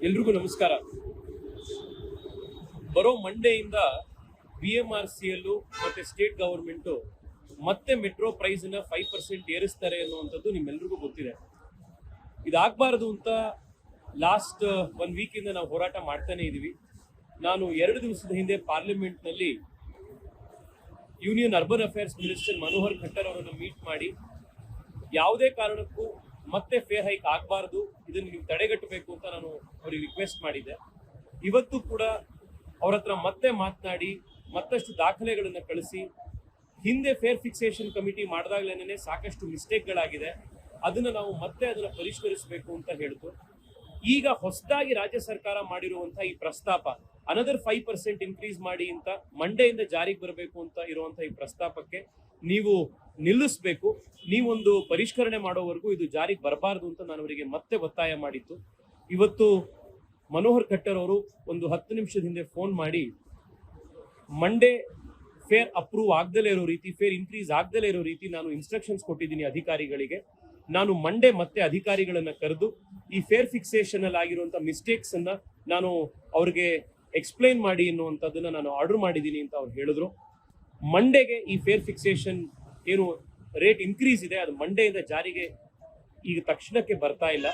ಎಲ್ರಿಗೂ ನಮಸ್ಕಾರ. ಬರೋ ಮಂಡೆಯಿಂದ BMRCL ಮತ್ತೆ ಸ್ಟೇಟ್ ಗವರ್ಮೆಂಟು ಮತ್ತೆ ಮೆಟ್ರೋ ಪ್ರೈಸ್ ನ 5% ಏರಿಸ್ತಾರೆ ಅನ್ನುವಂಥದ್ದು ನಿಮ್ಮೆಲ್ರಿಗೂ ಗೊತ್ತಿದೆ. ಇದಾಗಬಾರದು ಅಂತ ಲಾಸ್ಟ್ 1 ವೀಕ್ ಇಂದ ನಾವು ಹೋರಾಟ ಮಾಡ್ತಾನೆ ಇದೀವಿ. ನಾನು 2 ದಿವಸದ ಹಿಂದೆ ಪಾರ್ಲಿಮೆಂಟ್ ನಲ್ಲಿ union urban affairs minister Manohar Khattar ಅವರನ್ನು ಮೀಟ್ ಮಾಡಿ ಯಾವುದೇ ಕಾರಣಕ್ಕೂ ಮತ್ತೆ ಫೇರ್ ಹೈಕ್ ಆಗಬಾರದು, ಇದನ್ನು ನೀವು ತಡೆಗಟ್ಟಬೇಕು ಅಂತ ನಾನು ಅವರಿಗೆ ರಿಕ್ವೆಸ್ಟ್ ಮಾಡಿದ್ದೆ. ಇವತ್ತು ಕೂಡ ಅವ್ರ ಹತ್ರ ಮತ್ತೆ ಮಾತನಾಡಿ ಮತ್ತಷ್ಟು ದಾಖಲೆಗಳನ್ನು ಕಳಿಸಿ, ಹಿಂದೆ ಫೇರ್ ಫಿಕ್ಸೇಷನ್ ಕಮಿಟಿ ಮಾಡಿದಾಗಲೇ ಸಾಕಷ್ಟು ಮಿಸ್ಟೇಕ್ಗಳಾಗಿದೆ, ಅದನ್ನು ನಾವು ಮತ್ತೆ ಅದನ್ನು ಪರಿಷ್ಕರಿಸಬೇಕು ಅಂತ ಹೇಳಿತು. ಈಗ ಹೊಸದಾಗಿ ರಾಜ್ಯ ಸರ್ಕಾರ ಮಾಡಿರುವಂತಹ ಈ ಪ್ರಸ್ತಾಪ ಅನದರ್ 5% ಇನ್ಕ್ರೀಸ್ ಮಾಡಿ ಅಂತ ಮಂಡೆಯಿಂದ ಜಾರಿಗೆ ಬರಬೇಕು ಅಂತ ಇರುವಂತಹ ಈ ಪ್ರಸ್ತಾಪಕ್ಕೆ ನೀವು ನಿಲ್ಲಿಸಬೇಕು. ನೀವೊಂದು ಪರಿಷ್ಕರಣೆ ಮಾಡೋವರೆಗೂ ಇದು ಜಾರಿಗೆ ಬರಬಾರದು ಅಂತ ನಾನು ಅವರಿಗೆ ಮತ್ತೆ ಒತ್ತಾಯ ಮಾಡಿತ್ತು. ಇವತ್ತು ಮನೋಹರ್ ಖಟ್ಟರ್ ಅವರು ಒಂದು 10 ನಿಮಿಷದ ಹಿಂದೆ ಫೋನ್ ಮಾಡಿ ಮಂಡೇ ಫೇರ್ ಅಪ್ರೂವ್ ಆಗದಲೇ ಇರೋ ರೀತಿ, ಫೇರ್ ಇನ್ಕ್ರೀಸ್ ಆಗದಲೇ ಇರೋ ರೀತಿ ನಾನು ಇನ್ಸ್ಟ್ರಕ್ಷನ್ಸ್ ಕೊಟ್ಟಿದ್ದೀನಿ ಅಧಿಕಾರಿಗಳಿಗೆ. ನಾನು ಮಂಡೇ ಮತ್ತೆ ಅಧಿಕಾರಿಗಳನ್ನ ಕರೆದು ಈ ಫೇರ್ ಫಿಕ್ಸೇಷನ್ ಅಲ್ಲಿ ಆಗಿರುವಂತ ಮಿಸ್ಟೇಕ್ಸ್ ಅನ್ನ ನಾನು ಅವ್ರಿಗೆ ಎಕ್ಸ್ಪ್ಲೈನ್ ಮಾಡಿ ಅನ್ನುವಂಥದ್ದನ್ನ ನಾನು ಆರ್ಡರ್ ಮಾಡಿದ್ದೀನಿ ಅಂತ ಅವ್ರು ಹೇಳಿದ್ರು. ಮಂಡೇಗೆ ಈ ಫೇರ್ ಫಿಕ್ಸೇಷನ್ ಏನು ರೇಟ್ ಇನ್ಕ್ರೀಸ್ ಇದೆ ಅದು ಮಂಡೆಯಿಂದ ಜಾರಿಗೆ ಈಗ ತಕ್ಷಣಕ್ಕೆ ಬರ್ತಾ ಇಲ್ಲ.